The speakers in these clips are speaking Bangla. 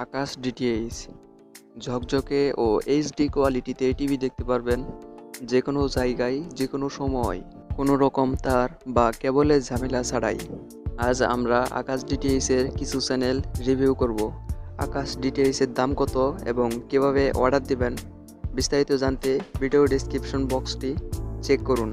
আকাশ ডিটিএইচ ঝকঝকে ও এইচডি কোয়ালিটিতে টিভি দেখতে পারবেন যে কোনো জায়গায় যে কোনো সময়, কোনো রকম তার বা কেবলের ঝামেলা ছাড়াই। আজ আমরা আকাশ ডিটিএইচের কিছু চ্যানেল রিভিউ করব। আকাশ ডিটিএইচের দাম কত এবং কিভাবে অর্ডার দিবেন বিস্তারিত জানতে ভিডিও ডেসক্রিপশন বক্সটি চেক করুন।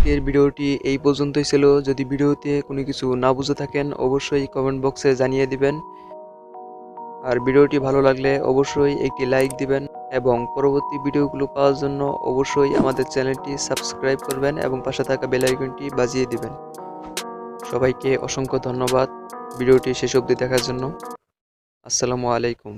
আজকের ভিডিওটি এই পর্যন্তই ছিল। যদি ভিডিওতে কোনো কিছু না বুঝে থাকেন অবশ্যই কমেন্ট বক্সে জানিয়ে দিবেন। আর ভিডিওটি ভালো লাগলে অবশ্যই একটি লাইক দিবেন এবং পরবর্তী ভিডিওগুলো পাওয়ার জন্য অবশ্যই আমাদের চ্যানেলটি সাবস্ক্রাইব করবেন এবং পাশে থাকা বেল আইকনটি বাজিয়ে দিবেন। সবাইকে অসংখ্য ধন্যবাদ ভিডিওটি শেষ অবধি দেখার জন্য। আসসালামু আলাইকুম।